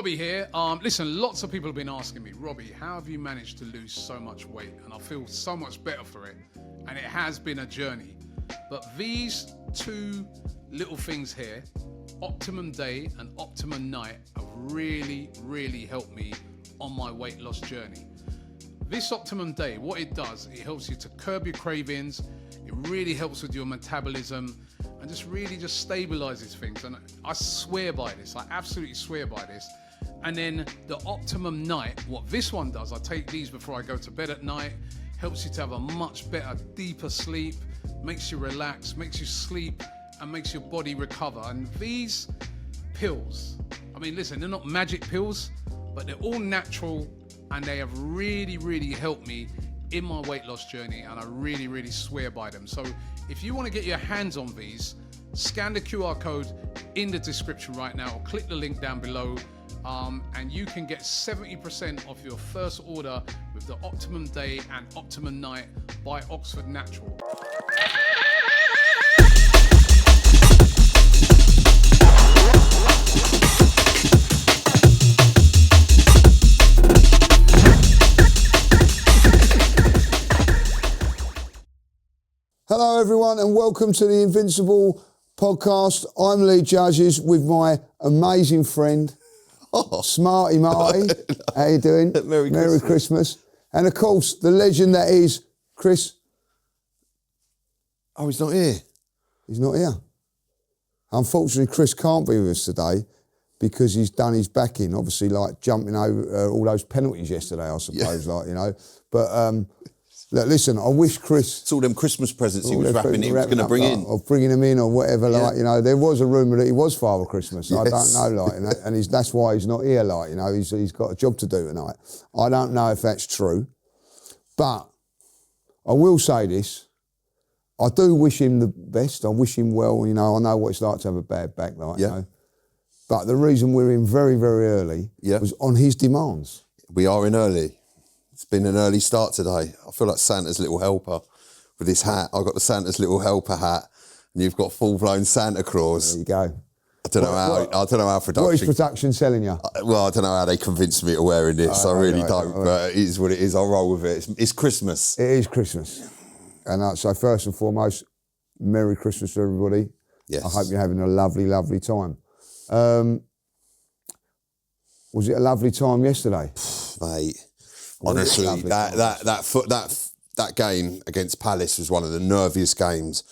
Robbie here. Listen, lots of people have been asking me, Robbie, how have you managed to lose so much weight? And I feel so much better for it. And it has been a journey. But these two little things here, Optimum Day and Optimum Night, have really, really helped me on my weight loss journey. This Optimum Day, what it does, it helps you to curb your cravings. It really helps with your metabolism and just really stabilizes things. And I swear by this, I absolutely swear by this. And then the Optimum Night, what this one does, I take these before I go to bed at night, helps you to have a much better, deeper sleep, makes you relax, makes you sleep, and makes your body recover. And these pills, I mean, listen, they're not magic pills, but they're all natural, and they have really, really helped me in my weight loss journey, and I really, really swear by them. So if you want to get your hands on these, scan the QR code in the description right now, or click the link down below, and you can get 70% off your first order with the Optimum Day and Optimum Night by Oxford Natural. Hello everyone and welcome to the Invincible podcast. I'm Lee Judges with my amazing friend, Smarty Marty. How you doing? Merry Christmas. And of course, the legend that is Chris. Oh, he's not here. He's not here. Unfortunately, Chris can't be with us today because he's done his back in, obviously, like jumping over all those penalties yesterday, I suppose, But look, listen, I wish Chris... It's all them Christmas presents he was wrapping, he was going to bring in. Or bringing them in or whatever, there was a rumour that he was Father Christmas. Yes. I don't know, and that's why he's not here, he's got a job to do tonight. I don't know if that's true, but I will say this, I do wish him the best, I wish him well, I know what it's like to have a bad back, But the reason we're in very, very early was on his demands. We are in early. It's been an early start today. I feel like Santa's little helper with this hat. I've got the Santa's little helper hat, and you've got full-blown Santa Claus. There you go. I don't know how production... What is production selling you? I don't know how they convinced me to wearing this. I really don't, but it is what it is. I'll roll with it. It's Christmas. It is Christmas. And so first and foremost, Merry Christmas to everybody. Yes. I hope you're having a lovely, lovely time. Was it a lovely time yesterday? Mate... Honestly, that game against Palace was one of the nerviest games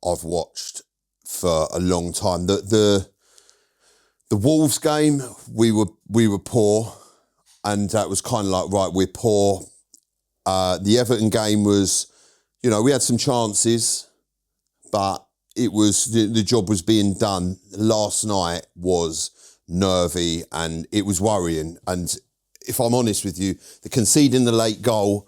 I've watched for a long time. The Wolves game, we were poor, and that was kind of like, right, we're poor. The Everton game was, we had some chances, but it was the job was being done. Last night was nervy and it was worrying. And if I'm honest with you, the conceding the late goal,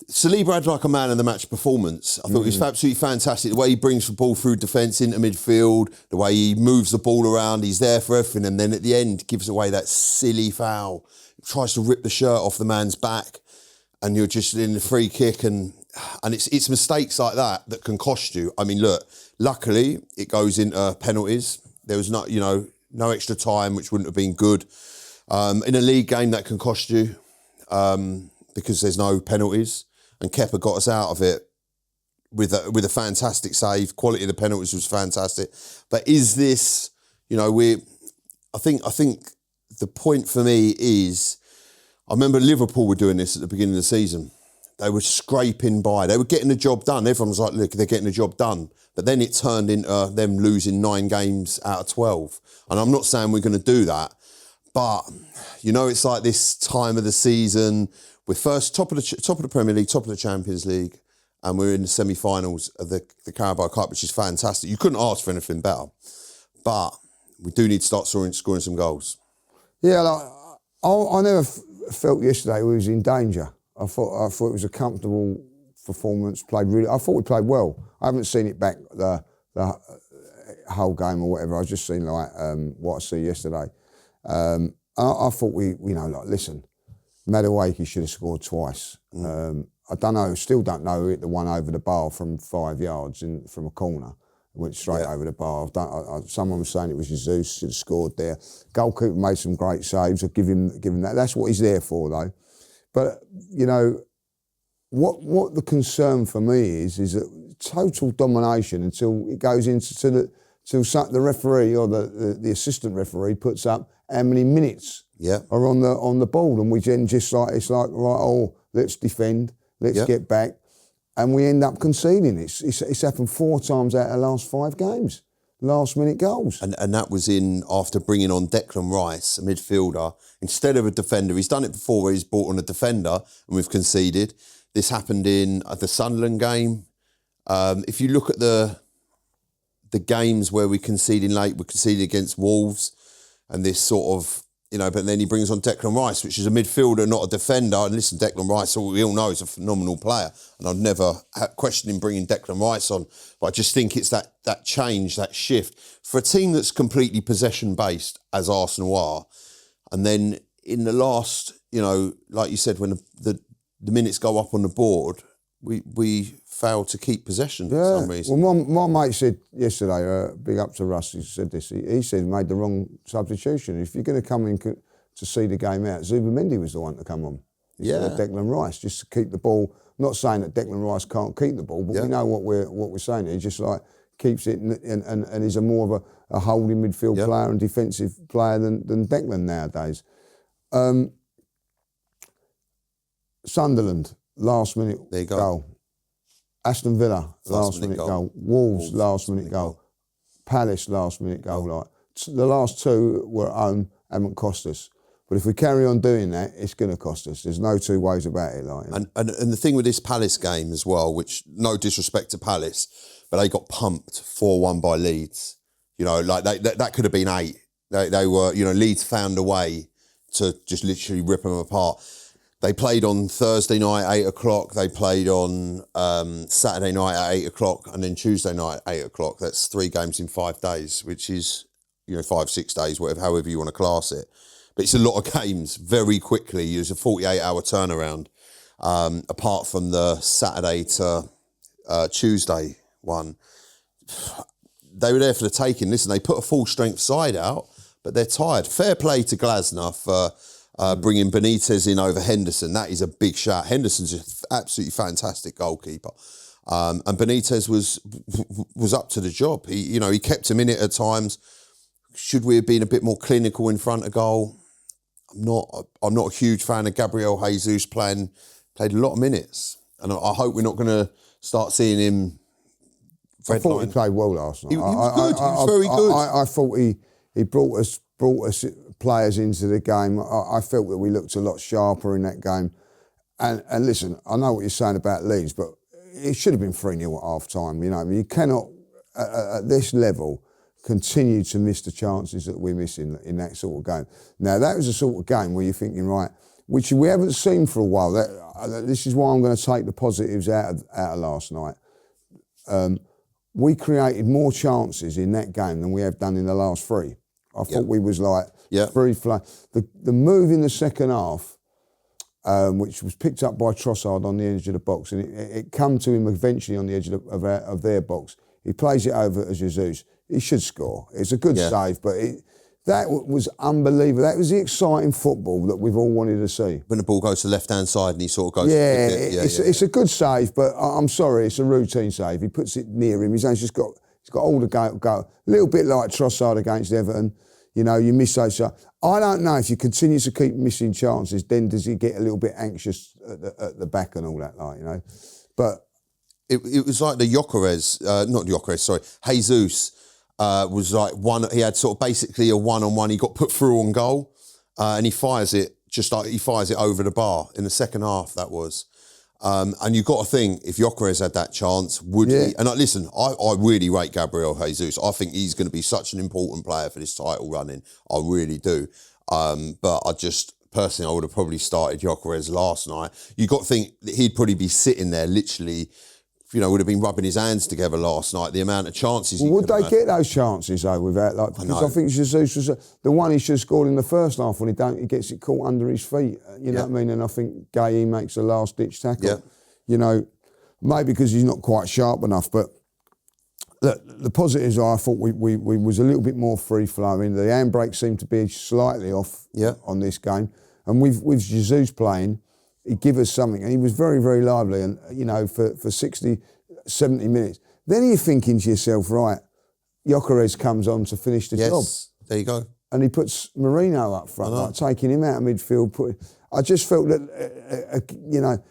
Saliba had like a man of the match performance. I thought it was absolutely fantastic. The way he brings the ball through defence into midfield, the way he moves the ball around, he's there for everything. And then at the end, gives away that silly foul. Tries to rip the shirt off the man's back, and you're just in the free kick. And it's mistakes like that can cost you. I mean, look, luckily it goes into penalties. There was not, no extra time, which wouldn't have been good. In a league game, that can cost you because there's no penalties. And Kepa got us out of it with a fantastic save. Quality of the penalties was fantastic. But is this, I think the point for me is, I remember Liverpool were doing this at the beginning of the season. They were scraping by. They were getting the job done. Everyone was like, look, they're getting the job done. But then it turned into them losing 9 games out of 12. And I'm not saying we're going to do that. But, it's like this time of the season. We're first top of the Premier League, top of the Champions League, and we're in the semi-finals of the Carabao Cup, which is fantastic. You couldn't ask for anything better. But we do need to start scoring some goals. Yeah, I never felt yesterday we was in danger. I thought it was a comfortable performance. I thought we played well. I haven't seen it back the whole game or whatever. I've just seen what I see yesterday. I thought listen, Madueke should have scored twice. I don't know, still don't know, hit the one over the bar from 5 yards from a corner. went straight over the bar. Someone was saying it was Jesus, should have scored there. Goalkeeper made some great saves. I'll give him that. That's what he's there for, though. But, you know, what the concern for me is that total domination until it goes into the referee or the assistant referee puts up how many minutes are on the ball, and we then just it's like right, let's defend, let's get back, and we end up conceding. It's happened 4 times out of the last 5 games, last minute goals. And that was after bringing on Declan Rice, a midfielder, instead of a defender. He's done it before where he's brought on a defender and we've conceded. This happened in the Sunderland game. If you look at the games where we conceded late, we conceded against Wolves, and this sort of, you know, but then he brings on Declan Rice, which is a midfielder, not a defender. And listen, Declan Rice, we all know, is a phenomenal player. And I'd never question him bringing Declan Rice on. But I just think it's that change, that shift. For a team that's completely possession-based, as Arsenal are, and then in the last, you know, like you said, when the minutes go up on the board, we fail to keep possession for some reason. Well, my mate said yesterday, big up to Russ, he said this, he said he made the wrong substitution. If you're going to come in to see the game out, Zubimendi was the one to come on. Instead of Declan Rice, just to keep the ball. Not saying that Declan Rice can't keep the ball, but we know what we're saying. He just like keeps it and is a more of a holding midfield player and defensive player than Declan nowadays. Sunderland, last minute goal. Aston Villa, last minute goal. Wolves, last minute goal. Palace, last minute goal. Like the last 2 were at home, haven't cost us. But if we carry on doing that, it's going to cost us. There's no 2 ways about it. Like, and the thing with this Palace game as well, which no disrespect to Palace, but they got pumped 4-1 by Leeds. You know, like that could have been 8. They were, you know, Leeds found a way to just literally rip them apart. They played on Thursday night, 8 o'clock. They played on Saturday night at 8 o'clock, and then Tuesday night at 8 o'clock. That's 3 games in 5 days, which is, you know, 5-6 days, whatever, however you want to class it. But it's a lot of games very quickly. There's a 48-hour turnaround, apart from the Saturday to Tuesday one. They were there for the taking. Listen, they put a full-strength side out, but they're tired. Fair play to Glasner for bringing Benitez in over Henderson. That is a big shout. Henderson's an absolutely fantastic goalkeeper. And Benitez was up to the job. He kept him in it at times. Should we have been a bit more clinical in front of goal? I'm not a huge fan of Gabriel Jesus played a lot of minutes. And I hope we're not going to start seeing him. I thought he played well last night. He was good. He was very good. I thought he brought us players into the game. I felt that we looked a lot sharper in that game. And listen, I know what you're saying about Leeds, but it should have been 3-0 at half time. You know, I mean, you cannot at this level continue to miss the chances that we're missing in that sort of game. Now, that was a sort of game where you're thinking, right, which we haven't seen for a while. This is why I'm going to take the positives out of last night. We created more chances in that game than we have done in the last 3. I thought we was like very flat. The move in the second half, which was picked up by Trossard on the edge of the box, and it come to him eventually on the edge of their box. He plays it over to Jesus. He should score. It's a good save, but that was unbelievable. That was the exciting football that we've all wanted to see. When the ball goes to the left-hand side and he sort of goes... It's a good save, but I'm sorry, it's a routine save. He puts it near him. He's just got all the go. A little bit like Trossard against Everton. You know, you miss those shots. I don't know if you continue to keep missing chances, then does he get a little bit anxious at the back and all that, like, you know. But... It was like the Jesus was like one. He had sort of basically a one-on-one. He got put through on goal, and he fires it over the bar in the second half. That was, and you've got to think if Gyökeres had that chance, would he? And listen, I really rate Gabriel Jesus. I think he's going to be such an important player for this title running. I really do. But I just personally, I would have probably started Gyökeres last night. You got to think that he'd probably be sitting there literally. You know, would have been rubbing his hands together last night. The amount of chances. Well, would they get those chances though? Without because I think Jesus was the one he should have scored in the first half when he gets it caught under his feet. You know what I mean? And I think Gay makes a last ditch tackle. Yeah. You know, maybe because he's not quite sharp enough. But the positives are I thought we was a little bit more free flowing. The handbrake seemed to be slightly off on this game, and with Jesus playing, he give us something, and he was very, very lively, and for 60, 70 minutes. Then you're thinking to yourself, right, Gyökeres comes on to finish the job. There you go. And he puts Marino up front, like taking him out of midfield. I just felt that,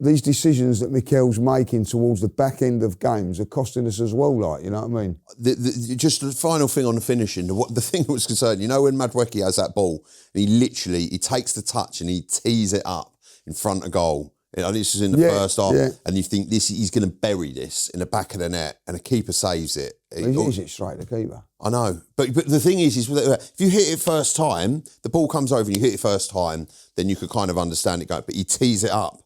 these decisions that Mikel's making towards the back end of games are costing us as well, like, you know what I mean? Just the final thing on the finishing, the thing that was concerning, when Madueke has that ball, and he takes the touch and he tees it up in front of goal. This is in the first half, and you think he's going to bury this in the back of the net, and the keeper saves it. He hits it straight, the keeper. I know, but the thing is if you hit it first time, the ball comes over and you hit it first time, then you could kind of understand it going. But he tees it up,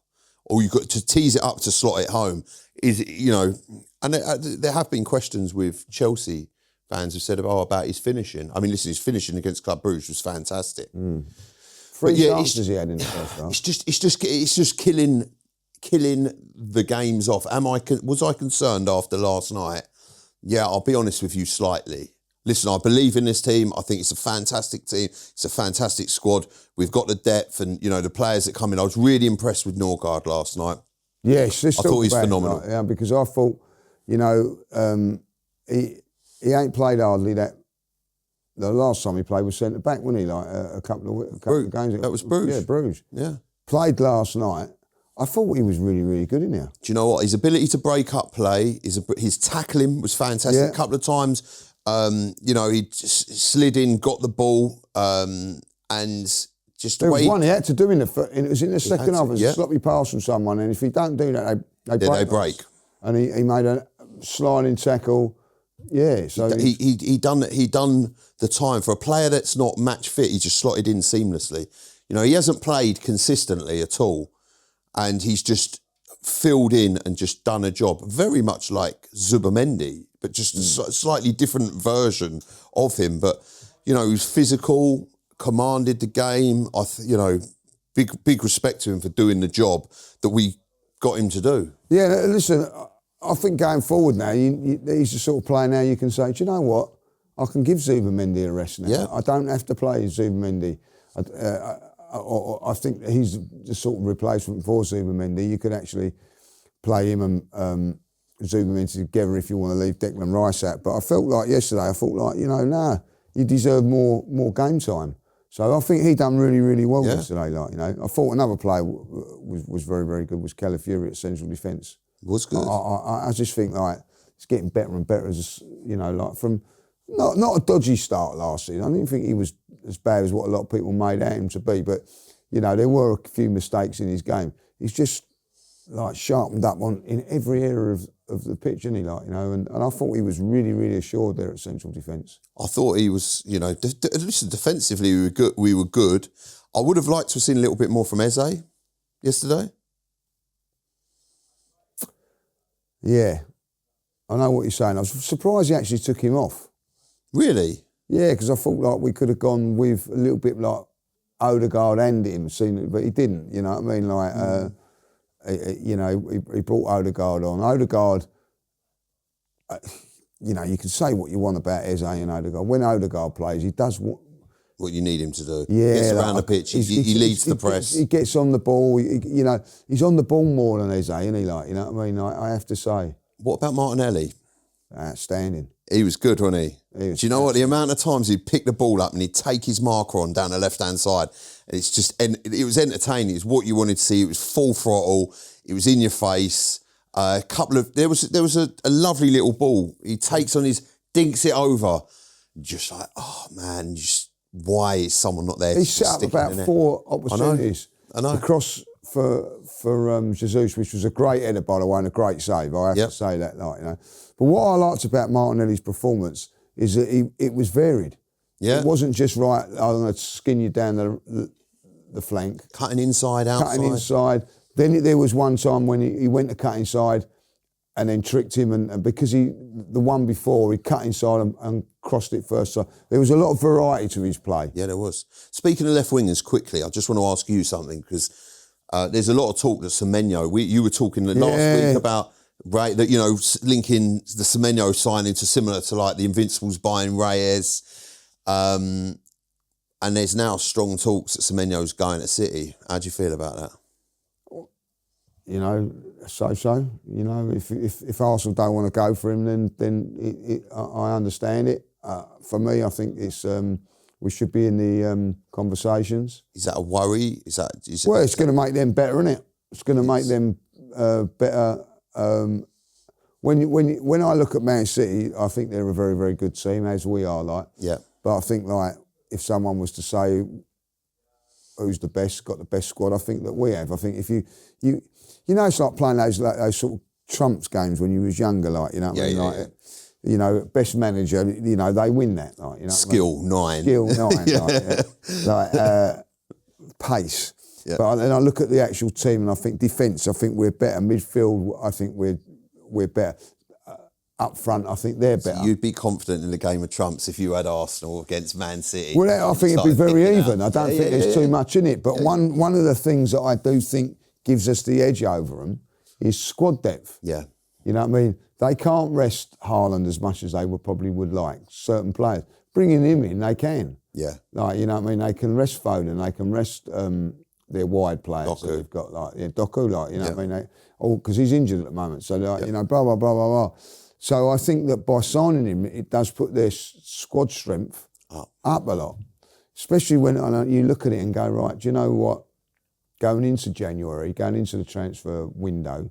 or you got to tease it up to slot it home. And there have been questions with Chelsea fans who said about his finishing. I mean, listen, his finishing against Club Brugge was fantastic. Three chances he had in the first half. It's just killing the games off. Was I concerned after last night? Yeah, I'll be honest with you slightly. Listen, I believe in this team. I think it's a fantastic team. It's a fantastic squad. We've got the depth and the players that come in. I was really impressed with Norard last night. Yes, I thought he's phenomenal. Right, because I thought, he ain't played hardly that. The last time he played was centre back, wasn't he? Like a couple of games. That was Bruges. Yeah, Bruges. Yeah. Played last night. I thought he was really, really good in there. Do you know what? His ability to break up play, his tackling was fantastic. A couple of times, he slid in, got the ball, and just there was one he had to do it was in the second half. It was a sloppy pass from someone, and if he don't do that, they break. And he made a sliding tackle. Yeah, so he done the time for a player that's not match fit. He just slotted in seamlessly. He hasn't played consistently at all, and he's just filled in and just done a job. Very much like Zubimendi, but just a slightly different version of him. But he was physical, commanded the game. Big respect to him for doing the job that we got him to do. Yeah, listen. I think going forward now, he's the sort of player now you can say, do you know what? I can give Zubimendi a rest now. Yeah. I don't have to play Zubimendi. I think he's the sort of replacement for Zubimendi. You could actually play him and Zubimendi together if you want to leave Declan Rice out. But I felt like yesterday, you deserve more game time. So I think he done really, really well yesterday. I thought another player was very, very good, was Calafiori at central defence. Was good. I just think it's getting better and better from not a dodgy start last season. I didn't think he was as bad as what a lot of people made out him to be, but there were a few mistakes in his game. He's just sharpened up in every area of the pitch, isn't he? And I thought he was really, really assured there at central defence. I thought he was, listen, defensively we were good. I would have liked to have seen a little bit more from Eze yesterday. Yeah, I know what you're saying. I was surprised he actually took him off. Really? Yeah, because I thought we could have gone with a little bit like Odegaard and him, but he didn't. You know what I mean? He brought Odegaard on. Odegaard, you can say what you want about Eze and Odegaard. When Odegaard plays, he does what you need him to do. Yeah, he gets around the pitch. He leads the press. He gets on the ball. He's on the ball more than Eze, isn't he? You know what I mean? I have to say. What about Martinelli? Outstanding. He was good, wasn't he? Do you know what? The amount of times he'd pick the ball up and he'd take his marker on down the left-hand side, and it was entertaining. It was what you wanted to see. It was full throttle. It was in your face. There was a lovely little ball. He takes on dinks it over. Just like, oh man, why is someone not there? He set up about 4 opportunities. I know. The cross for Jesus, which was a great header, by the way, and a great save. I have to say that, But what I liked about Martinelli's performance is that it was varied. Yeah. It wasn't just right, I'm going to skin you down the flank. Cutting inside, outside. Cutting inside. Then there was one time when he went to cut inside and then tricked him, and because the one before, he cut inside and crossed it first. So there was a lot of variety to his play. Yeah, there was. Speaking of left wingers, quickly, I just want to ask you something, because there's a lot of talk that Semenyo, you were talking last week about Right, that, you know, linking the Semenyo signing to similar to like the Invincibles buying Reyes. And there's now strong talks that Semenyo's going to City. How do you feel about that? You know, so. You know, if Arsenal don't want to go for him, then I understand it. For me, I think it's we should be in the conversations. Is that a worry? Well, it's going to make them better, isn't it? It's going to make them better. When I look at Man City, I think they're a very, very good team, as we are, like. Yeah. But I think, like, if someone was to say who's the best, got the best squad, I think that we have. I think if you know, it's like playing those sort of trumps games when you was younger, like, you know what I mean? Like, you know, best manager, you know, they win that, like, you know. Skill 9. Skill 9, like pace. Yeah. But then I look at the actual team and I think defence, I think we're better. Midfield, I think we're better. Up front, I think they're better. So you'd be confident in the game of trumps if you had Arsenal against Man City? Well, I think it'd be very even. I don't think there's too much in it. But one of the things that I do think gives us the edge over them is squad depth. Yeah. You know what I mean? They can't rest Haaland as much as they probably would like, certain players. Bringing him in, they can. Yeah. Like, you know what I mean? They can rest Foden, they can rest their wide players. Doku. So they've got, like, Doku, like, you know what I mean? Because he's injured at the moment. So, like, you know, blah, blah, blah, blah, blah. So I think that by signing him, it does put their squad strength up a lot. Especially when you look at it and go, right, do you know what? Going into January, going into the transfer window,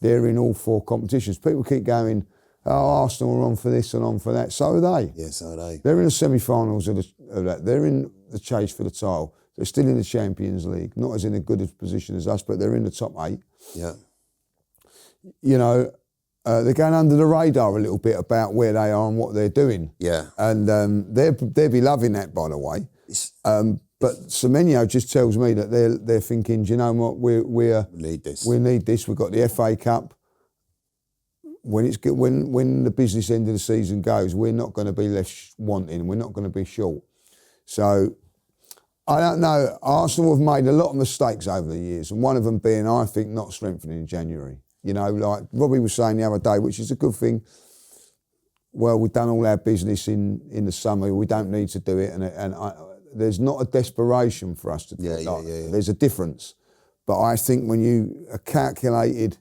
they're in all 4 competitions. People keep going, oh, Arsenal are on for this and on for that. So are they. Yeah, so are they. They're in the semi-finals of that. They're in the chase for the title. They're still in the Champions League. Not as in a good position as us, but they're in the top 8. Yeah. You know, they're going under the radar a little bit about where they are and what they're doing. Yeah. And they'll be loving that, by the way. But Semenyo just tells me that they're thinking, do you know what, we need this. We need this. We've got the FA Cup. When the business end of the season goes, we're not going to be left wanting. We're not going to be short. So I don't know. Arsenal have made a lot of mistakes over the years, and one of them being, I think, not strengthening in January. You know, like Robbie was saying the other day, which is a good thing. Well, we've done all our business in the summer. We don't need to do it, and there's not a desperation for us to do it. Yeah. There's a difference. But I think when you are calculated,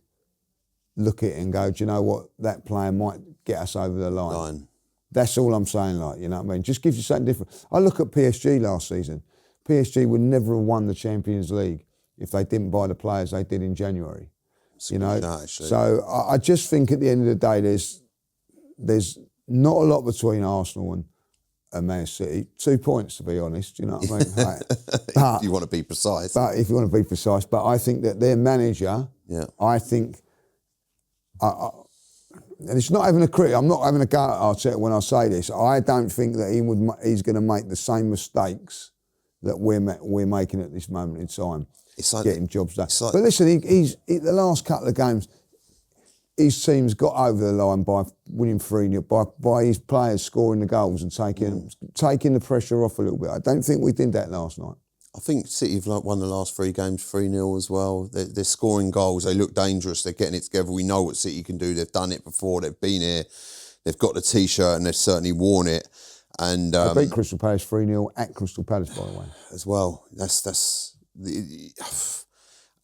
look at it and go, do you know what? That player might get us over the line. That's all I'm saying, like, you know what I mean? Just gives you something different. I look at PSG last season. PSG would never have won the Champions League if they didn't buy the players they did in January. You know? So I just think at the end of the day, there's not a lot between Arsenal and Man City. 2 points, to be honest, you know what I mean? Like, if you want to be precise. But if you want to be precise. But I think that their manager, I think, and it's not having a critic, I'm not having a go at Arteta when I say this, I don't think that he's going to make the same mistakes that we're making at this moment in time. It's like getting jobs done. Like, but listen, he's the last couple of games, his team's got over the line by winning 3-0, by his players scoring the goals and taking the pressure off a little bit. I don't think we did that last night. I think City have won the last 3 games 3-0 as well. They're scoring goals. They look dangerous. They're getting it together. We know what City can do. They've done it before. They've been here. They've got the T-shirt and they've certainly worn it. And they beat Crystal Palace 3-0 at Crystal Palace, by the way. As well.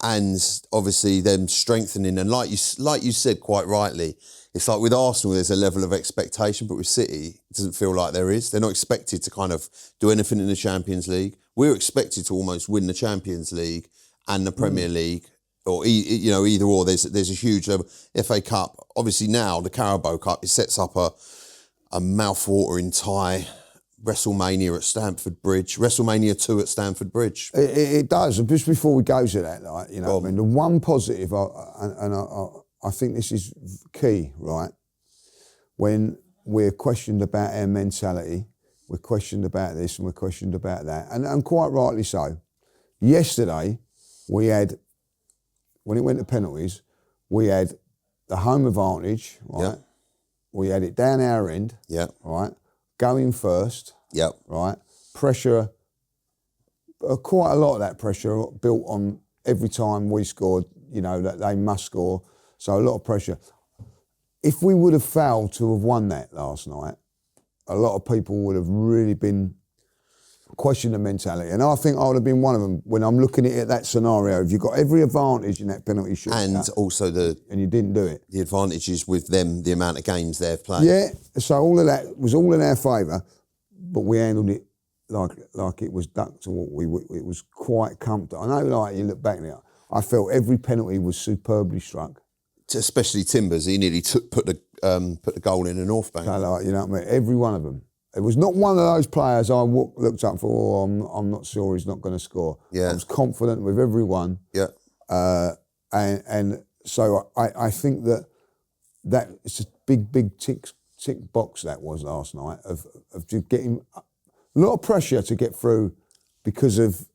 And obviously them strengthening. And like you said quite rightly, it's like with Arsenal, there's a level of expectation, but with City, it doesn't feel like there is. They're not expected to kind of do anything in the Champions League. We're expected to almost win the Champions League and the Premier League, or either or. There's a huge level. FA Cup, obviously now the Carabao Cup, it sets up a mouth-watering tie. WrestleMania at Stamford Bridge, WrestleMania 2 at Stamford Bridge. It does. And just before we go to that, like, you know, I mean, the one positive, I think this is key, right? When we're questioned about our mentality, we're questioned about this and we're questioned about that, and quite rightly so. Yesterday, we had, when it went to penalties, we had the home advantage, right? Yeah. We had it down our end, right? Going first, right? Pressure, quite a lot of that pressure built on every time we scored, you know, that they must score. So a lot of pressure. if we would have failed to have won that last night, a lot of people would have really been questioning the mentality. And I think I would have been one of them when I'm looking at that scenario. If you've got every advantage in that penalty shootout. And also and you didn't do it. The advantages with them, the amount of games they've played. Yeah, so all of that was all in our favour, but we handled it like it was ducked to what it was quite comfortable. I know, like, you look back now, I felt every penalty was superbly struck. Especially Timbers, he nearly put the goal in the North Bank. So, like, you know what I mean? Every one of them. It was not one of those players I looked up for, I'm not sure he's not going to score. Yeah. I was confident with every one. Yeah. And so I think that it's a big tick box that was last night of just getting a lot of pressure to get through because of,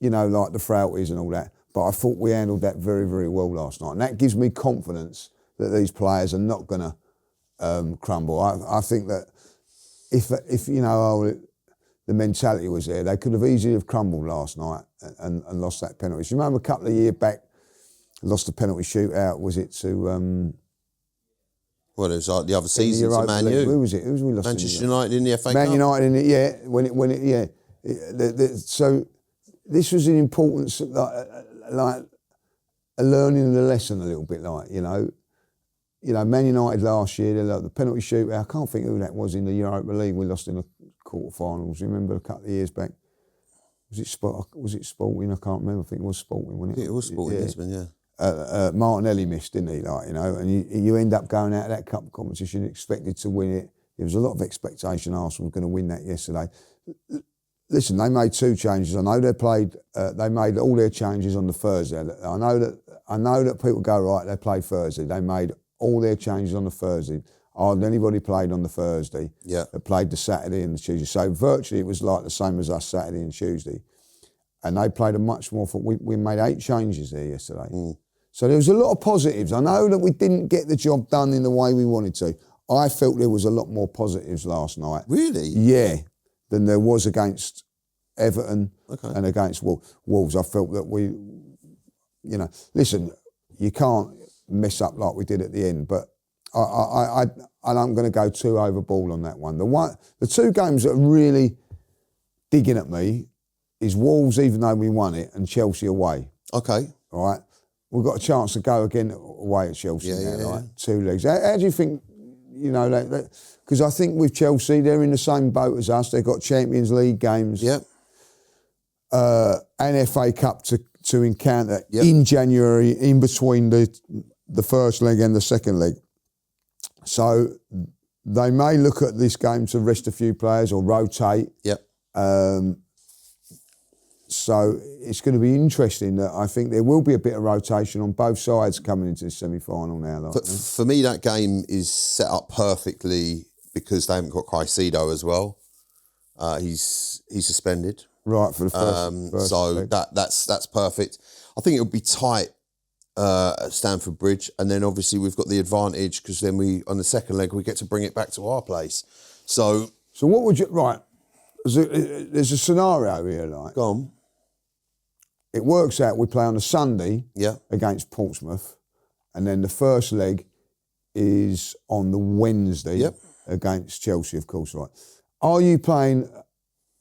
you know, like the frailties and all that. But I thought we handled that very, very well last night. And that gives me confidence that these players are not going to crumble. I think that if you know, the mentality was there, they could have easily have crumbled last night and lost that penalty. So you remember a couple of years back, lost the penalty shootout, was it to... well, it was like the other season to Man U. Who was it? Who was we lost? Manchester United in the FA Cup. Man United in it, yeah. When it, yeah. So this was an important, like a learning the lesson a little bit, like, you know. You know, Man United last year, the penalty shootout, I can't think who that was in the Europa League. We lost in the quarterfinals. Remember a couple of years back? Was it Sporting? I can't remember. I think it was Sporting, wasn't it? Yeah, it was Sporting Lisbon, yeah. Martinelli missed, didn't he? Like, you know, and you end up going out of that cup competition expected to win it. There was a lot of expectation Arsenal were going to win that yesterday. Listen, they made 2 changes. I know they made all their changes on the Thursday. I know that people go, right, they played Thursday. They made all their changes on the Thursday. Hardly anybody played on the Thursday. Yeah. They played the Saturday and the Tuesday. So virtually it was like the same as us, Saturday and Tuesday. And they played a much more... We made 8 changes there yesterday. Mm. So there was a lot of positives. I know that we didn't get the job done in the way we wanted to. I felt there was a lot more positives last night. Really? Yeah, than there was against Everton and against Wolves. I felt that we... You know, listen, you can't mess up like we did at the end, but I'm going to go too overboard on that one. The 2 games that are really digging at me is Wolves, even though we won it, and Chelsea away. Okay. All right? We've got a chance to go again away at Chelsea now, 2 legs. How do you think, you know, because I think with Chelsea, they're in the same boat as us. They've got Champions League games and FA Cup to encounter in January, in between the first leg and the second leg. So they may look at this game to rest a few players or rotate. Yep. So it's going to be interesting. That I think there will be a bit of rotation on both sides coming into the semi-final now. For me, that game is set up perfectly because they haven't got Caicedo as well. He's suspended. Right, for the first so leg. that's perfect. I think it'll be tight at Stamford Bridge, and then obviously we've got the advantage because then on the second leg we get to bring it back to our place. So what would you... Right, there's a scenario here, like... Go on. It works out we play on a Sunday against Portsmouth, and then the first leg is on the Wednesday against Chelsea, of course, right? Are you playing...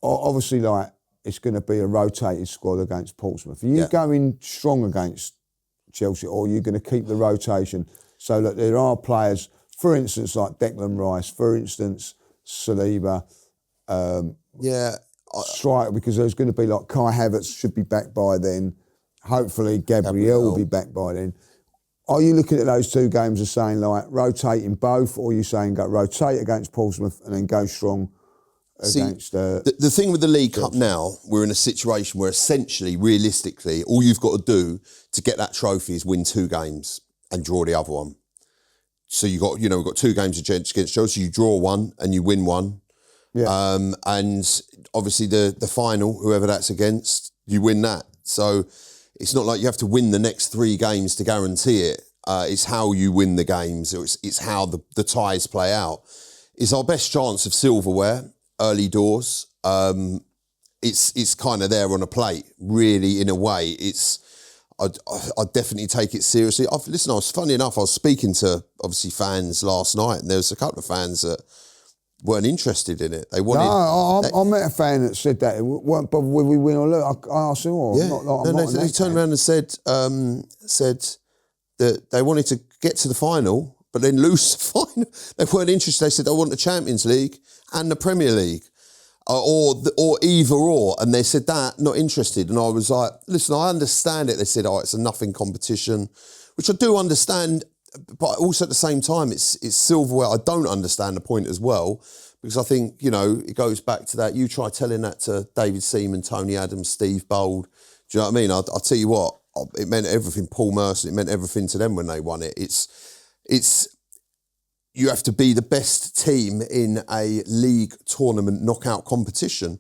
Obviously, like, it's going to be a rotated squad against Portsmouth. Are you going strong against Chelsea, or are you going to keep the rotation so that there are players, for instance, like Declan Rice, for instance, Saliba, striker, because there's going to be like Kai Havertz should be back by then. Hopefully Gabriel will be back by then. Are you looking at those 2 games as saying like rotating both, or are you saying go rotate against Portsmouth and then go strong against... the thing with the League Cup now, we're in a situation where essentially, realistically, all you've got to do to get that trophy is win 2 games and draw the other one. So we've got 2 games against Chelsea, you draw 1 and you win 1. Yeah. And obviously the final, whoever that's against, you win that. So it's not like you have to win the next 3 games to guarantee it. It's how you win the games. It's how the ties play out. It's our best chance of silverware, early doors. It's kind of there on a plate, really, in a way. I'd definitely take it seriously. I was funny enough, I was speaking to, obviously, fans last night, and there was a couple of fans that weren't interested in it. They wanted... No, I met a fan that said that. It weren't bothered whether we win or lose. I asked him, They turned around and said that they wanted to get to the final, but then lose the final. They weren't interested. They said, I want the Champions League and the Premier League. Or either or, and they said that, not interested. And I was like, listen, I understand it. They said, it's a nothing competition, which I do understand, but also at the same time, it's silverware. I don't understand the point as well, because I think, it goes back to that. You try telling that to David Seaman, Tony Adams, Steve Bold. Do you know what I mean? I'll tell you what, it meant everything. Paul Merson, it meant everything to them when they won it. It's you have to be the best team in a league tournament knockout competition.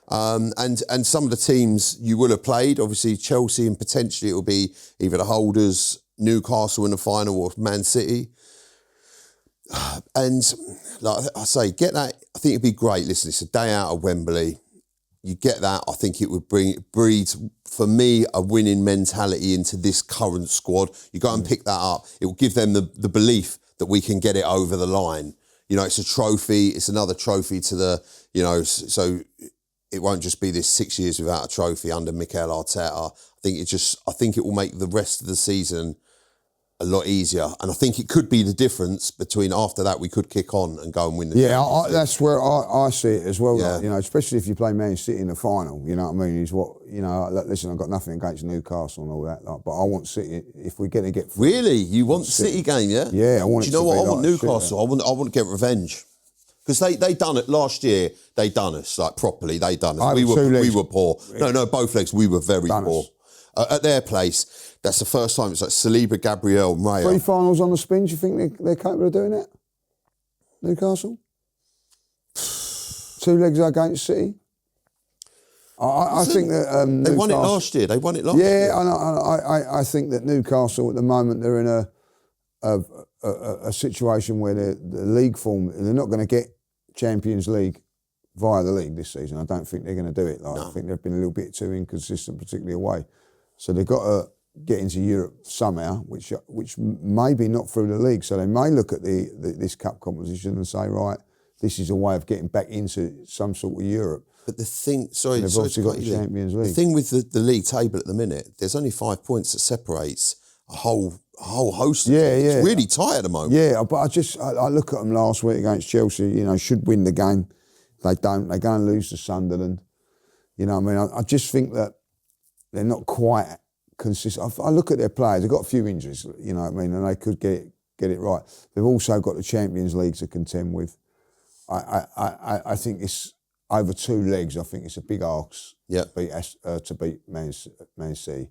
And some of the teams you will have played, obviously Chelsea, and potentially it will be either the holders, Newcastle in the final, or Man City. And like I say, get that. I think it'd be great. Listen, it's a day out of Wembley. You get that. I think it would breed, for me, a winning mentality into this current squad. You go and pick that up. It will give them the belief that we can get it over the line. It's a trophy. It's another trophy to the, so it won't just be this 6 years without a trophy under Mikel Arteta. I think it will make the rest of the season a lot easier. And I think it could be the difference between, after that, we could kick on and go and win the Champions League. That's where I see it as well. Yeah. Like, especially if you play Man City in the final, you know what I mean? Listen, I've got nothing against Newcastle and all that, but I want City, if we're going to get... Really? You want City game, yeah? Yeah, I want it to be. Do you know what? I want like Newcastle. I want to get revenge. Because they done it last year. They done us, like, properly. They done us. We were poor. No, both legs. We were very poor. At their place, that's the first time. It's like Saliba, Gabriel, Raya. 3 finals on the spin. Do you think they're capable of doing that? Newcastle? 2 legs against City? I think that they won it last year. Yeah, I think that Newcastle at the moment, they're in a situation where the league form, they're not going to get Champions League via the league this season. I don't think they're going to do it. I think they've been a little bit too inconsistent, particularly away. So they've got to get into Europe somehow, which maybe not through the league. So they may look at this cup competition and say, right, this is a way of getting back into some sort of Europe. But the thing, they've obviously got the Champions League. The thing with the league table at the minute, there's only 5 points that separates a whole host of teams. It's really tight at the moment. Yeah, but I look at them last week against Chelsea, should win the game. They don't. They go and lose to Sunderland. You know what I mean? I just think that they're not quite consistent. I look at their players. They've got a few injuries, you know what I mean, and they could get it right. They've also got the Champions League to contend with. I think it's over 2 legs. I think it's a big ask to beat Man City.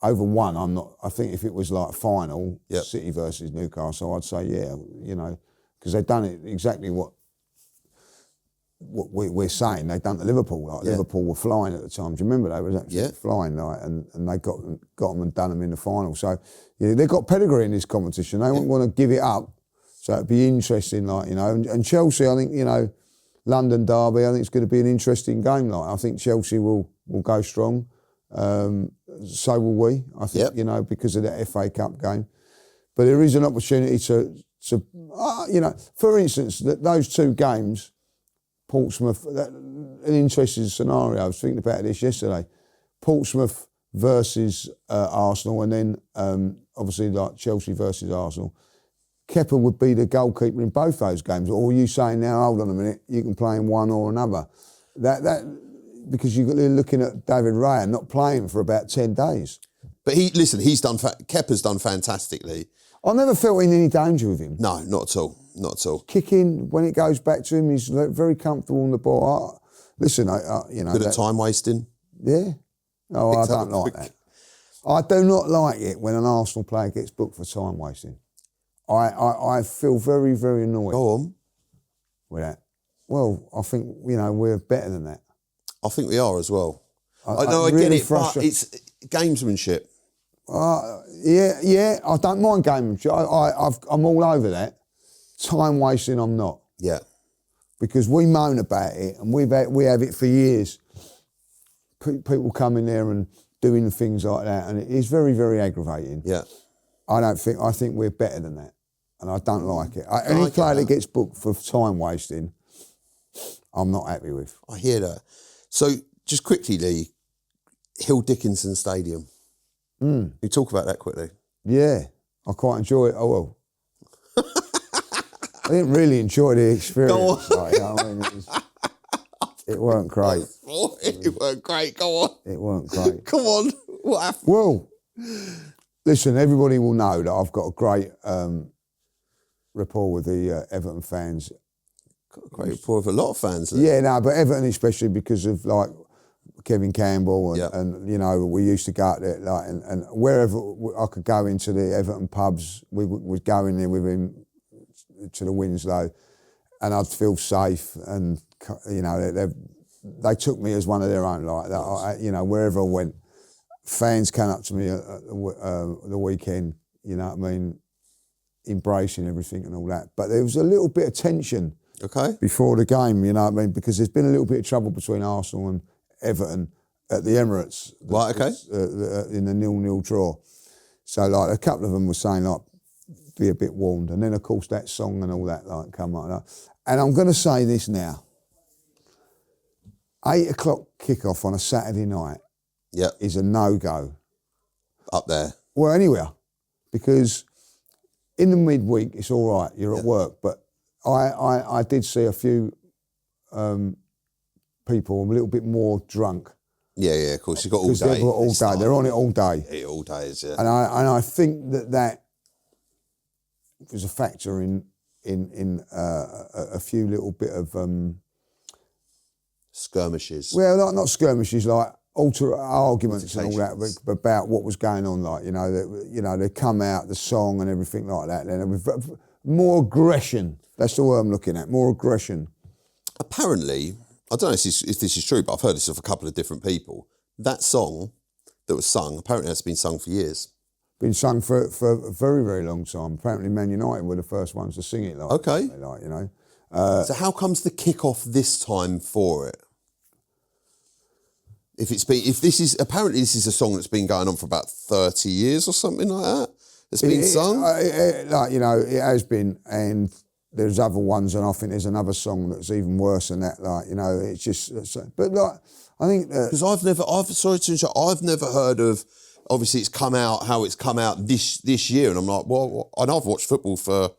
Over 1, I'm not. I think if it was like a final, City versus Newcastle, I'd say because they've done it exactly what we're saying. They've done to Liverpool. Liverpool were flying at the time. Do you remember? They were absolutely flying, and they got them and done them in the final. So they've got pedigree in this competition. They won't want to give it up. So it'd be interesting, And Chelsea, I think, London derby. I think it's going to be an interesting game. I think Chelsea will go strong. So will we. I think because of the FA Cup game. But there is an opportunity to for instance, those 2 games. Portsmouth, an interesting scenario. I was thinking about this yesterday. Portsmouth versus Arsenal, and then obviously like Chelsea versus Arsenal. Kepa would be the goalkeeper in both those games. Or are you saying now, hold on a minute, you can play in one or another? Because you're looking at David Raya not playing for about 10 days. But Kepa's done fantastically. I never felt in any danger with him. No, not at all. Not at all. Kicking, when it goes back to him, he's very comfortable on the ball. Listen, good at time wasting. Yeah. No, I don't like that. I do not like it when an Arsenal player gets booked for time wasting. I feel very, very annoyed. Go on. With that. Well, I think, we're better than that. I think we are as well. I get it, but it's gamesmanship. Yeah, I don't mind gamesmanship. I'm all over that. Time wasting, I'm not. Yeah. Because we moan about it, and we have it for years. People come in there and doing things like that, and it is very, very aggravating. Yeah. I think we're better than that, and I don't like it. Any player that gets booked for time wasting, I'm not happy with. I hear that. So just quickly, Lee, Hill Dickinson Stadium. You talk about that quickly. Yeah, I quite enjoy it. Oh well. I didn't really enjoy the experience. Go on. Like, you know what I mean? It weren't great. It weren't great. Go on. It weren't great. Come on. What happened? Well, listen, everybody will know that I've got a great rapport with the Everton fans. Got a great rapport with a lot of fans. Yeah, no, but Everton especially because of like Kevin Campbell and you know, we used to go out there like and wherever I could go into the Everton pubs, we would go in there with him to the Winslow, and I'd feel safe, and you know they took me as one of their own, like that. You know, wherever I went, fans came up to me at the weekend, you know what I mean, embracing everything and all that. But there was a little bit of tension before the game, you know what I mean, because there's been a little bit of trouble between Arsenal and Everton at the Emirates, right? Okay, in the 0-0 draw. So like a couple of them were saying like, be a bit warned, and then of course that song and all that like come like that. And I'm going to say this now: 8 o'clock kickoff on a Saturday night is a no-go. Up there? Well, anywhere, because in the midweek it's all right. You're at work, but I did see a few people a little bit more drunk. Yeah, of course. You've got all day. They've got all day. They're on it all day. Yeah, all day is it? And I think that was a factor in a few little bit of skirmishes. Well, not skirmishes, like arguments and all that about what was going on. Like they come out the song and everything like that. Then with more aggression. That's the word I'm looking at. More aggression. Apparently, I don't know if this is true, but I've heard this of a couple of different people. That song that was sung apparently has been sung for years. Been sung for a very, very long time. Apparently, Man United were the first ones to sing it. So how comes the kick-off this time for it? This is a song that's been going on for about 30 years or something like that. It's been sung. It has been, and there's other ones, and I think there's another song that's even worse than that. It's just. But I think because I've never heard of. Obviously, it's come out how it's come out this year, and I'm like, well, I know I've watched football for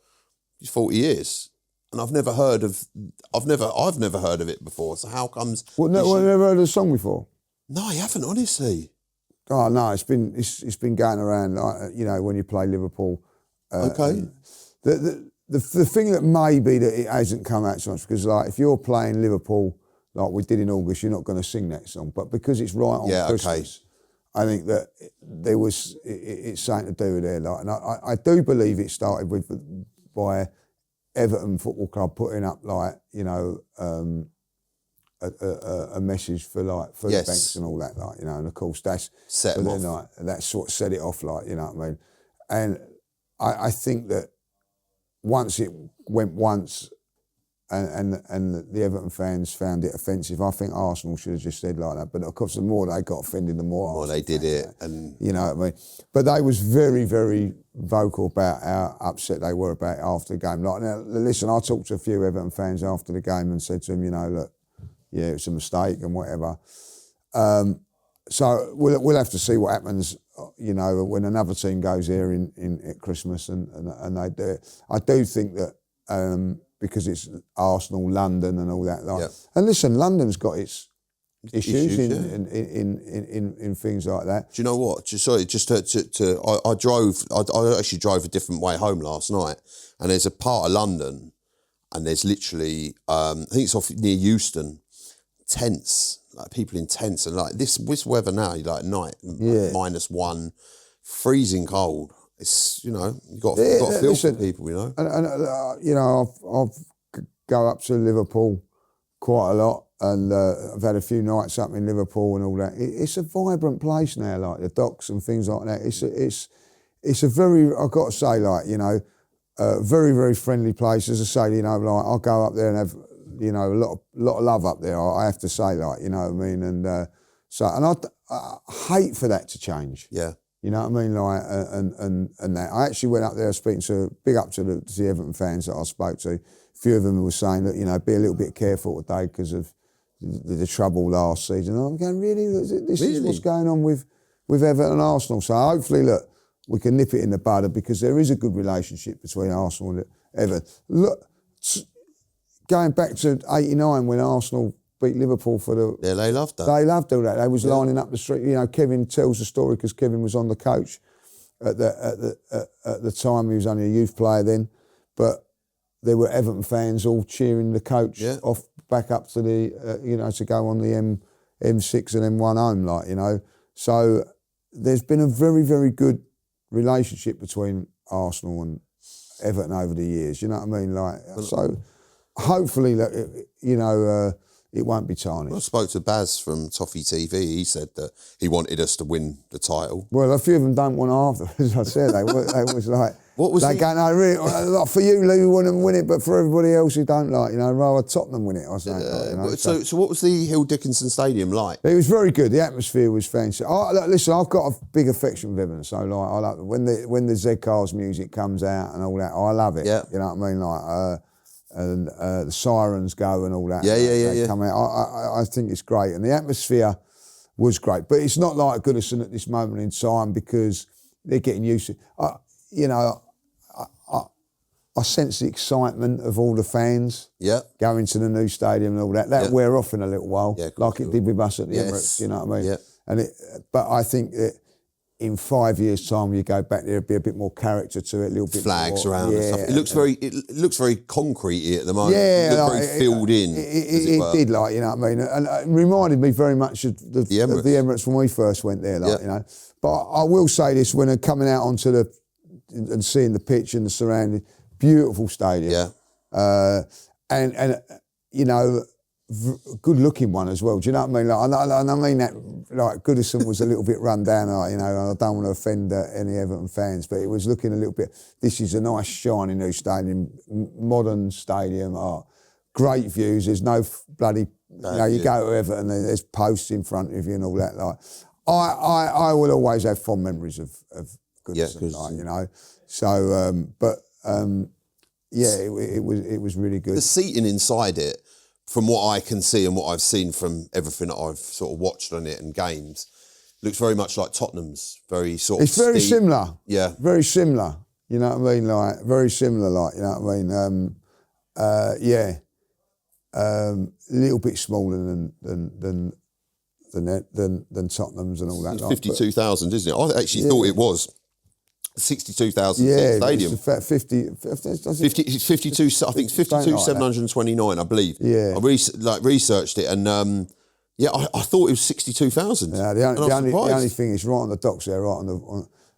40 years, and I've never heard of it before. So how comes? Well, never heard of the song before. No, I haven't, honestly. Oh no, it's been going around, when you play Liverpool. The thing that may be that it hasn't come out so much because if you're playing Liverpool like we did in August, you're not going to sing that song. But because it's right on Christmas. I think that it's something to do with there. And I do believe it started by Everton Football Club putting up a message for food banks and all that, and of course that's set them off. That sort of set it off, you know what I mean. And I think that once it went once, and the Everton fans found it offensive. I think Arsenal should have just said like that. But of course, the more they got offended, the more they did it. And you know what I mean? But they was very, very vocal about how upset they were about it after the game. Now, listen, I talked to a few Everton fans after the game and said to them, look, yeah, it's a mistake and whatever. So we'll have to see what happens, when another team goes here in at Christmas and they do it. I do think that because it's Arsenal, London, and all that. And listen, London's got its issues in things like that. Do you know what? I actually drove a different way home last night, and there's a part of London, and there's literally I think it's off near Euston, tents, like people in tents, and like this weather now, at night, -1, freezing cold. It's you got to feel for people, And I've go up to Liverpool quite a lot, and I've had a few nights up in Liverpool and all that. It's a vibrant place now, like the docks and things like that. It's a very, I've got to say, very, very friendly place. As I say, I'll go up there and have a lot of love up there. I have to say, you know what I mean, and. So, and I hate for that to change. Yeah. You know what I mean? Like, and that. I actually went up there speaking to, big up to the Everton fans that I spoke to. A few of them were saying that, you know, be a little bit careful today because of the trouble last season. And I'm going, really? This is what's going on with Everton and Arsenal. So hopefully, look, we can nip it in the bud because there is a good relationship between Arsenal and Everton. Look, going back to '89 when Arsenal beat Liverpool for the... Yeah, they loved that. They loved all that. They was lining up the street. You know, Kevin tells the story because Kevin was on the coach at the time. He was only a youth player then. But there were Everton fans all cheering the coach off back up to the, you know, to go on the M6 and M1 home, like, you know. So there's been a very, very good relationship between Arsenal and Everton over the years, you know what I mean? Like, so hopefully, you know, it won't be tarnished. Well, I spoke to Baz from Toffee TV. He said that he wanted us to win the title. Well, a few of them don't want after, as I said. They was like, what was they go, no, really, like, for you, Lou, you want to win it, but for everybody else who don't, like, you know, rather Tottenham win it, I think. Like, you know, so what was the Hill Dickinson Stadium like? It was very good. The atmosphere was fancy. Listen, I've got a big affection for Everton, so like, I like when the Z-Cars music comes out and all that. I love it. Yeah. You know what I mean? Like, and the sirens go and all that. Yeah. Come out. I think it's great, and the atmosphere was great. But it's not like Goodison at this moment in time because they're getting used to it. You know, I sense the excitement of all the fans going to the new stadium and all that. That'll wear off in a little while, like it did with us at the Emirates. You know what I mean? Yeah. But I think that in 5 years' time, you go back there, there'll be a bit more character to it, a little bit flags more, around and stuff. It looks very concrete at the moment. Yeah, it looks very filled in. It did, like, you know what I mean, and it reminded me very much of the Emirates when we first went there, like, you know. But I will say this: when I'm coming out onto and seeing the pitch and the surrounding, beautiful stadium. Yeah, and you know. Good looking one as well. Do you know what I mean? Like, I mean that, like, Goodison was a little bit run down, like, you know, and I don't want to offend any Everton fans, but it was looking a little bit, this is a nice shiny new stadium, modern stadium, great views, there's no bloody, you know, you go to Everton, there's posts in front of you and all that. Like, I will always have fond memories of Goodison, like, you know. So, it was really good. The seating inside it, from what I can see and what I've seen from everything that I've sort of watched on it and games, looks very much like Tottenham's. Very sort of It's very steep. similar. Yeah. Very similar. You know what I mean? Like, very similar, like, you know what I mean? A little bit smaller than Tottenham's and all that. It's 52,000, isn't it? I actually thought it was 62,000 stadium. It's 52. I think it's 52,729. I believe. Yeah. I researched it, and I thought it was 62,000. Yeah, the only thing is right on the docks there, right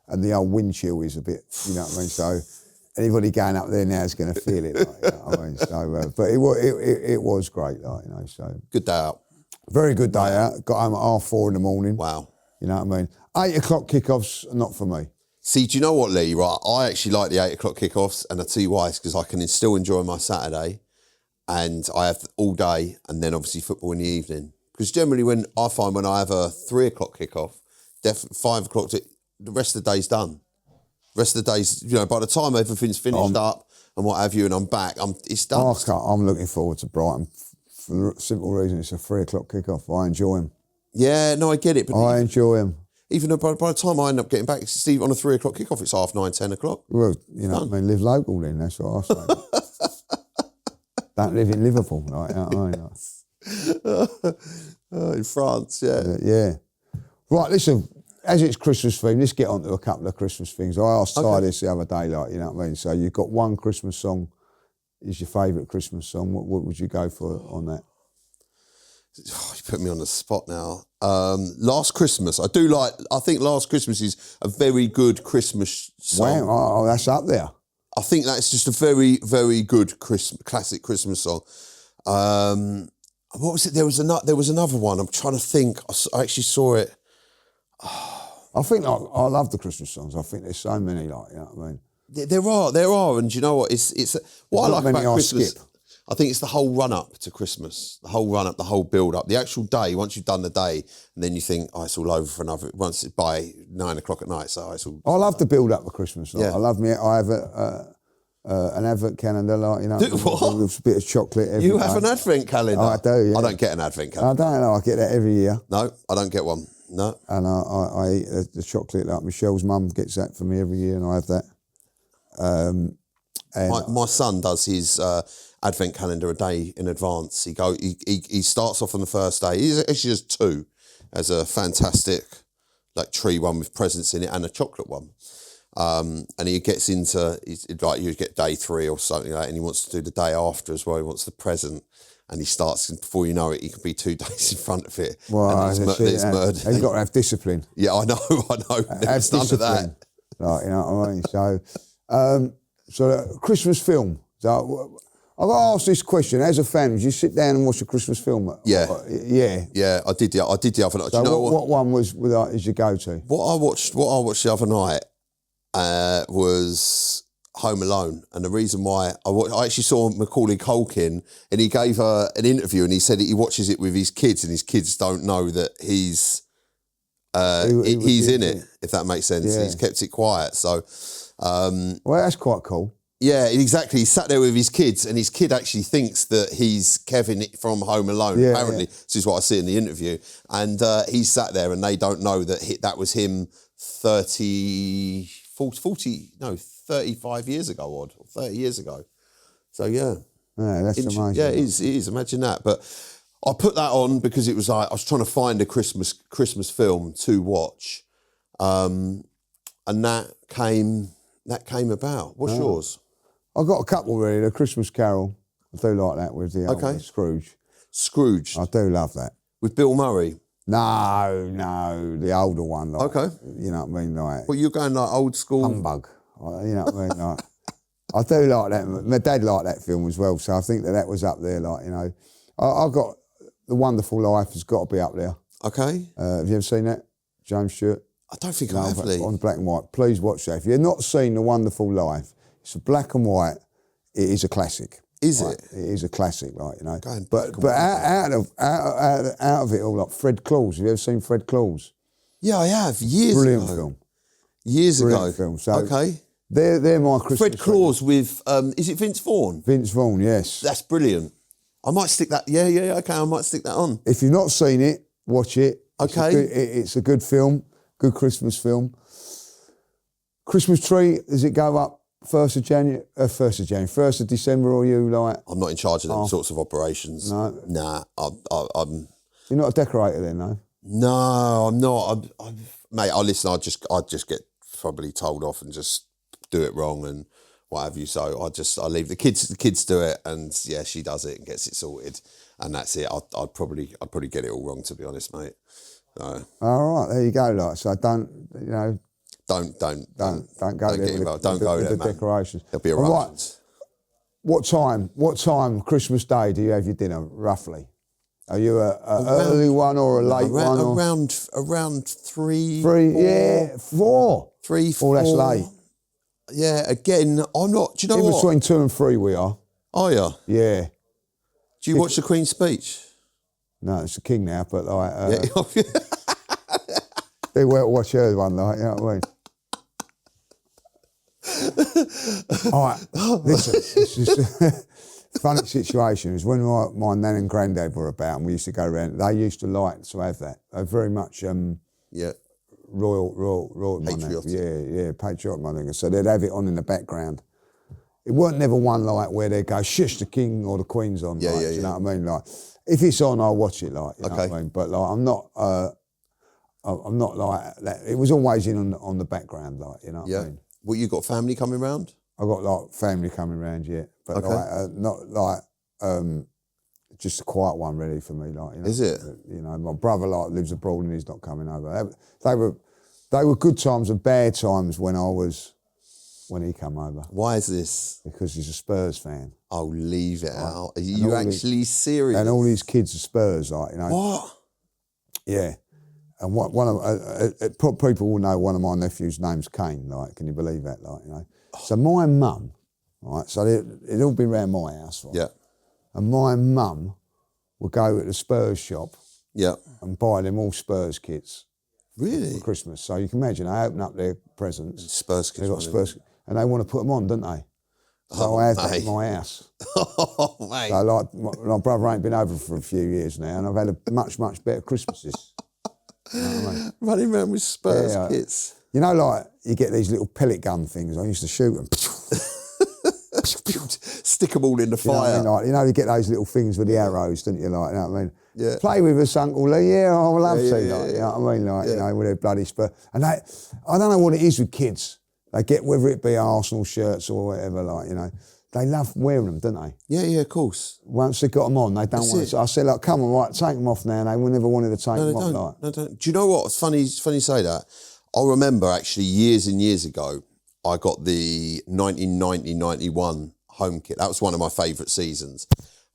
and the old wind chill is a bit. You know what I mean? So anybody going up there now is going to feel it. Like, you know what I mean? So, but it was great, like, you know. So good day out. Very good day out. Got home at 4:30 in the morning. Wow. You know what I mean? 8 o'clock kickoffs, not for me. See, do you know what, Lee? Right, I actually like the 8 o'clock kickoffs, and I tell you why. It's because I can still enjoy my Saturday, and I have all day, and then obviously football in the evening. Because generally, when I have a 3 o'clock kickoff, 5 o'clock, the rest of the day's done. The rest of the day's, you know, by the time everything's finished up and what have you, and I'm back, it's done. I'm looking forward to Brighton for the simple reason it's a 3 o'clock kickoff. I enjoy him. Yeah, no, I get it. But I enjoy him. Even by the time I end up getting back, Steve, on a 3 o'clock kickoff, it's 9:30, 10 o'clock. Well, you know what I mean, live local then, that's what I say. Don't live in Liverpool, like, you know what I mean? In France, yeah. Yeah. Right, listen, as it's Christmas theme, let's get on to a couple of Christmas things. I asked Ty this the other day, like, you know what I mean? So you've got one Christmas song, is your favourite Christmas song. What would you go for on that? Oh, you put me on the spot now. Last Christmas. I think Last Christmas is a very good Christmas song. Wow, that's up there. I think that's just a very, very good classic Christmas song. What was it? There was another one. I'm trying to think. I actually saw it. I think I love the Christmas songs. I think there's so many, like, you know what I mean? There are, and do you know what? It's what I like about Christmas. I think it's the whole run up to Christmas, the whole run up, the whole build up, the actual day. Once you've done the day, and then you think, oh, it's all over for another. Once it's by 9 o'clock at night, so it's all. I love the build up of Christmas. Like, Yeah. I love me. I have an advent calendar, like What? with a bit of chocolate. Every You have day. an advent calendar? I do. Yeah. I don't get an advent I calendar. don't know. I get that every year, No, I don't get one. No. and I eat the chocolate. Like Michelle's mum gets that for me every year, and I have that. And My son does his advent calendar a day in advance. He starts off on the first day. He's actually just 2, as a fantastic like tree one with presents in it and a chocolate one. And he gets into like you get day 3 or something like that, and he wants to do the day after as well. He wants the present. And he starts, and before you know it, he can be 2 days in front of it. well, and it's murdered. You've got to have discipline. Yeah, I know. There's none of that. Like, you know what I mean? So Christmas film. So I've got to ask this question. As a fan, did you sit down and watch a Christmas film? Yeah. Yeah. Yeah, I did the other night. So Do you know what one is your go-to? What I watched the other night was Home Alone, and the reason why I actually saw Macaulay Culkin, and he gave an interview, and he said that he watches it with his kids, and his kids don't know that he's he's in it, if that makes sense. Yeah. He's kept it quiet, so Well, that's quite cool. yeah, exactly. He sat there with his kids, and his kid actually thinks that he's Kevin from Home Alone. Yeah, apparently, this is what I see in the interview, and he sat there, and they don't know that that was him 35 years ago, or 30 years ago. So yeah, Yeah, that's amazing. yeah, it is. Imagine that. But I put that on because it was like I was trying to find a Christmas film to watch, and that came about. What's yours? I've got a couple really. The Christmas Carol. I do like that with the old Scrooge. Scrooge I do love that. with Bill Murray. No, the older one. Like, Okay. You know what I mean? Like Well, you're going like old school. Humbug. You know what I mean? Like, I do like that. My dad liked that film as well, so I think that was up there. Like, you know, I've got The Wonderful Life has got to be up there. Okay. Have you ever seen that, James Stewart? I don't think I have, Lee. On black and white. Please watch that. If you've not seen The Wonderful Life, it's a black and white. It is a classic. Is right? it? It is a classic, like, you know. Going But black and out of it all, like Fred Claus. Have you ever seen Fred Claus? Yeah, I have. Years Brilliant ago. film. Years Brilliant ago. film. So Okay. They're my Christmas. Fred Claus with, is it Vince Vaughn? Vince Vaughn, yes. That's brilliant. I might stick that, yeah, okay, I might stick that on. If you've not seen it, watch it. Okay. It's a good film, good Christmas film. Christmas tree, does it go up 1st of January, 1st of December, or you like? I'm not in charge of them sorts of operations. No. Nah, I'm You're not a decorator then, no? no, I'm not. Mate, I'd just get probably told off and just do it wrong and what have you. So I leave the kids do it, and yeah, she does it and gets it sorted, and that's it. I'd probably get it all wrong, to be honest, mate. So, All right, there you go. Like, so don't don't go get there involved. with Don't go the there, man. decorations. There'll be All right, eruptions. What time Christmas Day do you have your dinner roughly? Are you a early one or a late one? Or? Around 3, 3, 4, yeah, 4. 3, 4. Oh, that's late. Yeah, again, I'm not. Do you know In what? between 2 and 3 we are. Are you? Yeah. Do you watch the Queen's speech? No, it's the King now, but like, Yeah. they won't watch her one night, you know what I mean? All right, listen, it's just a funny situation. It was when my nan and granddad were about, and we used to go around. They used to like to have that. They're very much Yeah. royal, Patriotic. yeah, patriotic, my nigga. So they'd have it on in the background. It weren't never one like where they'd go, shush, the King or the Queen's on. Yeah, like, yeah, do you yeah. know what I mean? Like, if it's on, I'll watch it. Like, you know Okay. what I mean? But like, I'm not like that. It was always in on the background, like, you know what Yeah. I mean? Well, you got family coming round? I got like family coming round, yeah, but Okay. like, not like just a quiet one really for me, like, you know. Is it? You know, my brother like lives abroad and he's not coming over. They were good times and bad times when he come over, Why is this? because he's a Spurs fan. Oh, leave it out. Are you all actually serious? And all his kids are Spurs, like, you know. What? Yeah. And one of people will know one of my nephews' name's Kane. Like, can you believe that? Like, you know. So my mum, right? So it'd all be around my house, right? Yeah. and my mum would go to the Spurs shop and buy them all Spurs kits. Really? For Christmas. So you can imagine, they open up their presents. Spurs kits. They've got Spurs, and they want to put them on, don't they? So I had that in my house. Oh, mate. So like, my brother ain't been over for a few years now, and I've had a much better Christmases. You know what I mean? Running around with Spurs kits. You know, like, you get these little pellet gun things. I used to shoot them. Stick them all in the fire. You know, you get those little things with the arrows, don't you? Like, you know what I mean? Yeah. Play with us, Uncle Lee. Yeah, I would love to. Yeah, You know what I mean? Like, you know, with their bloody Spurs. And I don't know what it is with kids. They get, whether it be Arsenal shirts or whatever, like, you know, they love wearing them, don't they? Yeah, of course. Once they've got them on, they don't want to. I said, like, come on, right, take them off now. And they never wanted to take them off. Like. No, don't. Do you know what? It's funny you say that. I remember actually years and years ago, I got the 1990-91 home kit. That was one of my favourite seasons.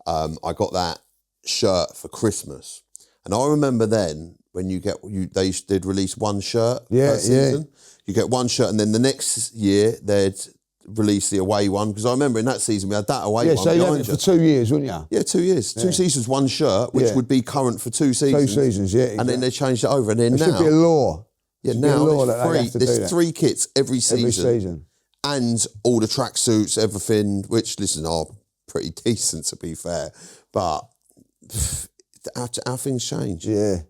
I got that shirt for Christmas. And I remember then when they'd release one shirt per season. You get one shirt, and then the next year they'd release the away one. Because I remember in that season we had that away one. Yeah, so you had it for 2 years, wouldn't you? Yeah, 2 years. 2 seasons, one shirt, which would be current for 2 seasons. 2 seasons, yeah. Exactly. And then they changed it over. And then there now... should be a law. Yeah, now there's 3 kits every season. Every season. And all the tracksuits, everything, which, listen, are pretty decent, to be fair. But how things change. Yeah.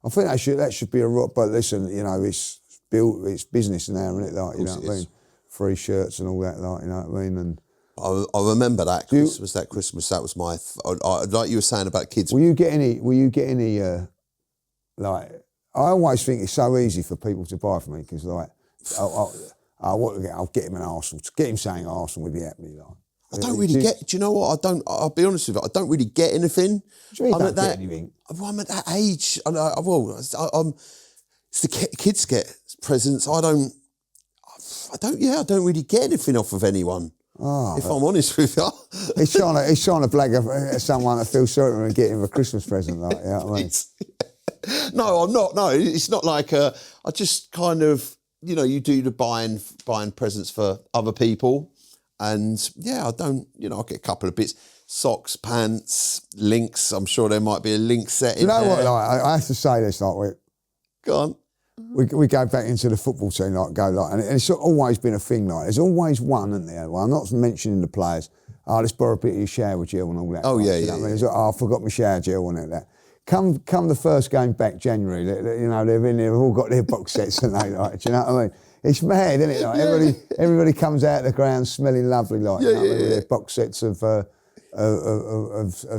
I think that should be a rock. But listen, you know, it's business now, isn't it? Like, you know what I mean? Free shirts and all that, like, you know what I mean? And I remember that Christmas. That was my... like you were saying about kids. Will you get any, like... I always think it's so easy for people to buy for me, because, like, I'll get him an Arsenal. Get him saying Arsenal would be happy, like. I don't really get... Do you know what? I'll be honest with you, I don't really get anything. What do you mean, get anything? Well, I'm at that age. It's the kids get presents. I don't really get anything off of anyone. If I'm honest with you. He's trying to blag someone that feels sorry for him and get him a Christmas present, like, you know what I mean? No, I'm not. No, it's not like I just kind of, you know, you do the buying presents for other people. And yeah, I don't, you know, I get a couple of bits, socks, pants, links. I'm sure there might be a link set in there. You know what, like, I have to say this, like, go on. We go back into the football team, like, and it's always been a thing, like, there's always one, isn't there? Well, I'm not mentioning the players. Oh, let's borrow a bit of your shower gel and all that. Oh, like, yeah, you know yeah. what I mean? I forgot my shower gel and that. Come the first game back, January, you know, they've all got their box sets and they, like, do you know what I mean? It's mad, isn't it? Like, everybody comes out of the ground smelling lovely, like, you know what I mean, with their box sets of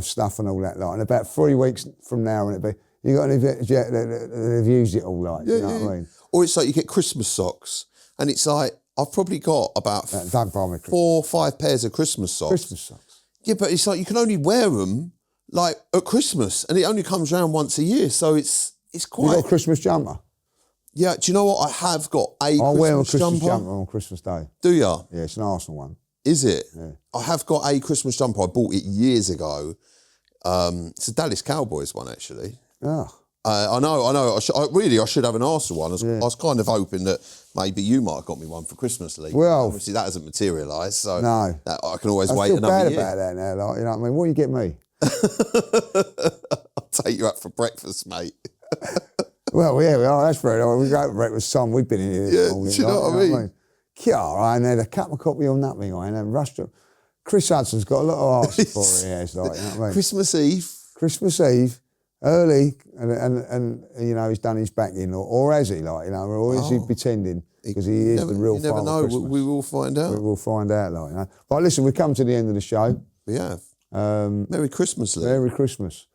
stuff and all that, like. And about 3 weeks from now, and it'll be, you got any, they've used it all, like, you know what I mean? Or it's like you get Christmas socks, and it's like, I've probably got about don't buy me 4 or 5 pairs of Christmas socks. Christmas socks. Yeah, but it's like you can only wear them like at Christmas, and it only comes around once a year, so it's quite... You got a Christmas jumper? Yeah, do you know what? I have got I'll wear a Christmas jumper on Christmas Day. Do you? Yeah, it's an Arsenal one. Is it? Yeah. I have got a Christmas jumper. I bought it years ago. It's a Dallas Cowboys one, actually. Yeah. I know. I should have an Arsenal one. I was kind of hoping that maybe you might have got me one for Christmas, Lee. Well, obviously that hasn't materialised, so no. I can always wait another year. I feel bad about that now, like, you know what I mean? What do you get me? I'll take you out for breakfast, mate. Well, yeah, that's very nice. We go to breakfast, son. We've been in here this morning. Do you know what I mean? Kia, I had a cup of coffee or nothing, and then rushed up. Chris Hudson's got a lot of arts for it, like, you know what I mean? Christmas Eve, early, and you know, he's done his back in, or has he, like, you know, or is he pretending? Because he is the real father. You never know. We will find out. We will find out, like, you know. But listen, we've come to the end of the show. We have. Merry Christmas, Lee. Merry Christmas.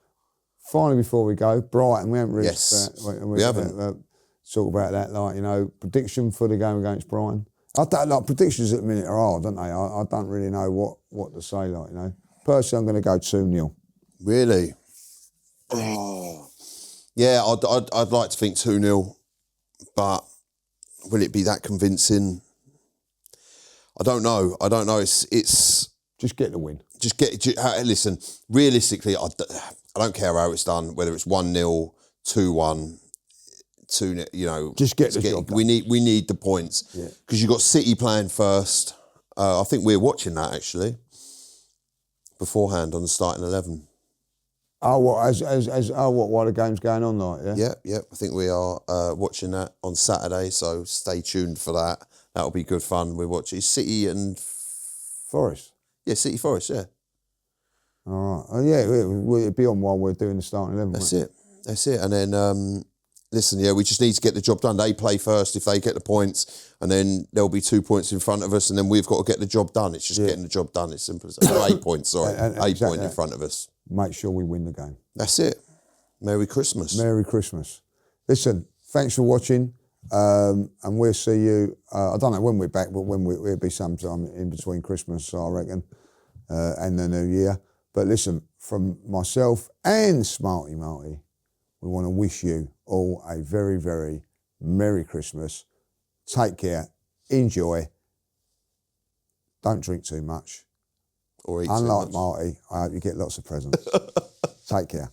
Finally, before we go, Brighton, we haven't really... Yes, we haven't. Talk about that, like, you know, prediction for the game against Brighton. I don't, like, predictions at the minute are hard, don't they? I don't really know what to say, like, you know. Personally, I'm going to go 2-0. Really? Oh. Yeah, I'd like to think 2-0, but will it be that convincing? I don't know. It's just get the win. Listen, realistically, I don't care how it's done, whether it's 1-0, 2-1, 2-0, you know. Just get the job done. We need the points. Because you've got City playing first. I think we're watching that, actually. beforehand on the starting 11. Oh, what, while the game's going on, like, yeah? Yep. I think we are watching that on Saturday, so stay tuned for that. That'll be good fun. We're watching City and... Forest? Yeah, City Forest, yeah. All right. Oh, yeah, we'll be on while we're doing the starting 11. That's it. And then, listen, yeah, we just need to get the job done. They play first if they get the points, and then there'll be 2 points in front of us, and then we've got to get the job done. It's just getting the job done. It's simple as that. No, 8 points, sorry. And 8 exactly points in front of us. Make sure we win the game. That's it. Merry Christmas. Merry Christmas. Listen, thanks for watching, and we'll see you, I don't know when we're back, but it'll be sometime in between Christmas, I reckon, and the New Year. But listen, from myself and Smarty Marty, we want to wish you all a very, very Merry Christmas. Take care. Enjoy. Don't drink too much. Or eat Unlike too much. Marty, I hope you get lots of presents. Take care.